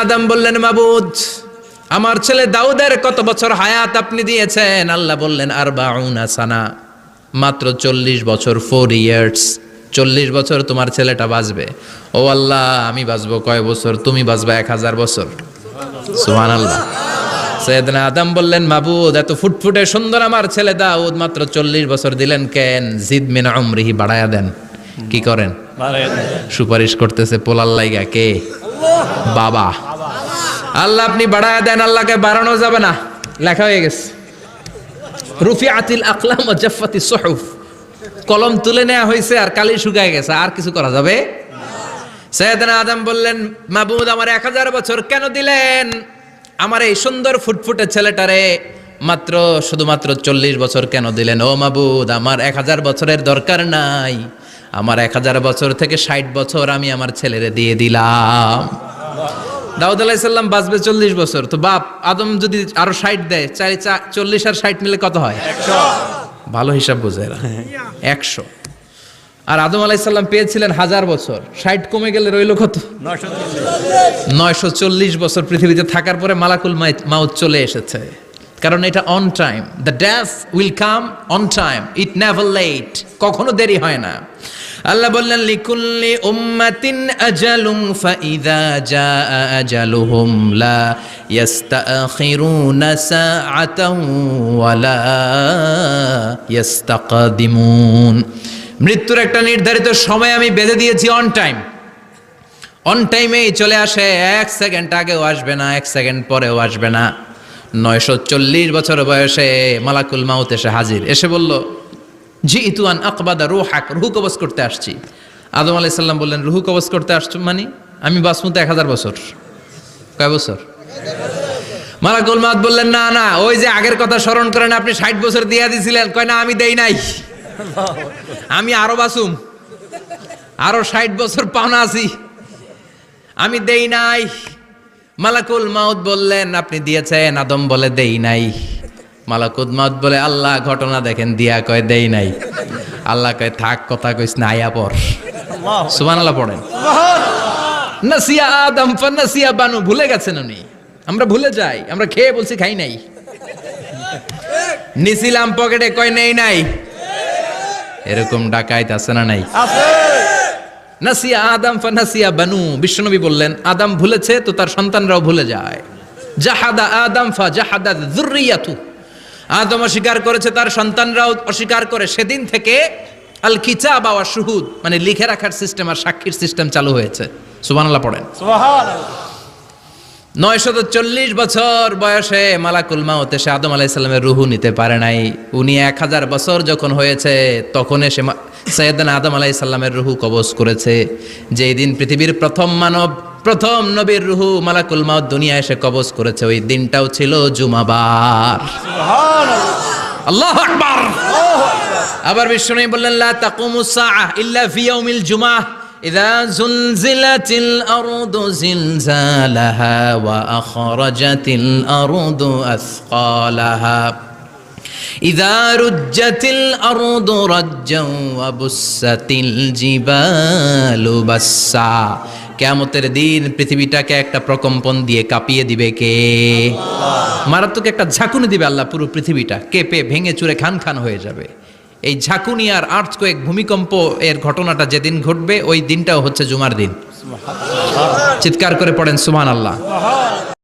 আদম বললেন, মাবুদ আমার ছেলে দাউদের কত বছর হায়াত আপনি দিয়েছেন? আল্লাহ বললেন, 40 সানা, মাত্র 40 বছর, 4 ইয়ার্স। 40 বছর তোমার ছেলেটা বাঁচবে। ও আল্লাহ, আমি বাঁচবো কয় বছর? তুমি বাঁচবা 1000 বছর। সুবহানাল্লাহ। সাইয়েদনা আদম বললেন, মাবুদ এত ফুটফুটে সুন্দর আমার ছেলে দাউদ, মাত্র 40 বছর দিলেন কেন? জিদ মিন উমরিহি, বাড়ায়া দেন। কি করেন? সুপারিশ করতেছে পোলার লাইগা। কে? বাবা। আল্লাহ আপনি বাড়ায়া দেন। আল্লাহকে বাড়ানো যাবে না, লেখা হয়ে গেছে। রুফিআতিল আকলাম ওয়া জাফফাতিস সুহুফ, কলম তুলে নেওয়া হয়েছে আর কালি শুকায় গেছে, আর কিছু করা যাবে? সাইয়েদনা আদম বললেন, মাবুদ আমার 1000 বছর কেন দিলেন? আমার এই সুন্দর ফুটফুটে ছেলেটারে মাত্র শুধুমাত্র 40 বছর কেন দিলেন? ও মাবুদ, আমার 1000 বছরের দরকার নাই, আমার 1000 বছর থেকে 60 বছর আমি আমার ছেলেরে দিয়ে দিলাম। দাউদ আলাইহিস সালাম বাঁচবে 40 বছর, তো বাপ আদম যদি আরো 60 দেয়, 40 আর 60 মিলে কত হয়? 100। ভালো হিসাব বোঝে এরা। 100। আর আদম আলাইহিস সালাম পেয়েছিলেন 1000 বছর, 60 কমে গেলে রইল কত? 940 বছর পৃথিবীতে থাকার পরে মালাকুল মাউত চলে এসেছে। কারণ এটা on time, the death will come on time, it never late, কখনো দেরি হয় না। আল্লাহ বললেন, লিকুল্লি উম্মাতিন আজালুন ফাইযা জাআ আজালুহুম লা ইস্তাখিরুনা সাআতান ওয়া লা ইস্তাকদিমুন। মৃত্যুর একটা নির্ধারিত সময় আমি বেঁধে দিয়েছি, অন টাইম। অন টাইমেই চলে আসে, 1 সেকেন্ড আগেও আসবে না, 1 সেকেন্ড পরেও আসবে না। 940 বছর বয়সে মালাকুল মাউত এসে হাজির, এসে বলল, জিইতু আন আকবাদা রূহাক, রূহ কবজ করতে আসছি। আদম আলাইহিস সালাম বললেন, রূহ কবজ করতে আসছো মানে? আমি বাঁচবো তো 1000 বছর। কয় বছর? মালাকুল মাউত বললেন, না না, ওই যে আগের কথা স্মরণ করেন, আপনি 60 বছর দিয়ে দিছিলেন। কয় না, আমি দেই নাই, আমি আরো বাঁচুম, আরো 60 বছর পাওনা আছি, আমি দেই নাই। মালাকুল মাউত বললেন, আপনি দিয়েছেন? আদম বলে, দেই নাই। মালাকুল মাউত বলে, আল্লাহ ঘটনা দেখেন, দিয়া কয় দেই নাই। আল্লাহ কয়, থাক, কথা কইস না, আয়া পর। সুবহানাল্লাহ পড়েন। নাসিয়া আদম ফানাসিয়া বানু, ভুলে গেছেন উনি। আমরা ভুলে যাই, আমরা খেয়ে বলছি খাই নাই, নিছিলাম পকেটে, কয় নেই নাই। এরকম ডাকাইত আছে না নাই? নাসিয়া আদম ফানাসিয়া বানু, বিশ্বনবী বললেন, আদম ভুলেছে তো তার সন্তানরাও ভুলে যায়। জাহাদা আদম ফা জাহাদাত যুররিয়াতু, আদম অস্বীকার করেছে, তার সন্তানরাও অস্বীকার করে। সেদিন থেকে আল কিতাব ওয়া শুহুদ, মানে লিখে রাখার সিস্টেম আর সাক্ষীর সিস্টেম চালু হয়েছে। সুবহানাল্লাহ পড়েন। সুবহানাল্লাহ। 940 বছর বয়সে মালাকুল মাউত এসে আদম আলাইহিস সালামের রূহ নিতে পারে নাই। উনি 1000 বছর যখন হয়েছে তখন এসে সাইয়েদনা আদম আলাইহিস সালামের রূহ কবজ করেছে। যেই দিন পৃথিবীর প্রথম মানব, প্রথম নবীর রূহ মালাকুল মাউত দুনিয়া এসে কবজ করেছে, ওই দিনটাও ছিল জুমাবার। সুবহানাল্লাহ। আল্লাহু আকবার। আবার বিশ্বনবী বললেন, লা তাকুমুস সাআহ ইল্লা ফি ইয়াউমিল জুমআহ ইযা যুলজিলাতিল আরদু জিলজালাহা ওয়া আখরাজাতিল আরদু আসকালাহা ইযা রুজ্জাতিল আরদু রাজ্জান ওয়া বুসাতিল জিবালু বাসসা। কিয়ামতের দিন পৃথিবীটাকে একটা প্রকম্পন দিয়ে কাঁপিয়ে দিবে কে? আল্লাহ। মারাত্মক একটা ঝাঁকুনি দিবে আল্লাহ, পুরো পৃথিবীটা কেঁপে ভেঙে চুরে খান খান হয়ে যাবে। এই ঝাঁকুনি আর আর্থকোয়েক, ভূমিকম্প এর ঘটনাটা যেদিন ঘটবে ওই দিনটাও হচ্ছে জুমার দিন। চিৎকার করে পড়েন সুবহানাল্লাহ।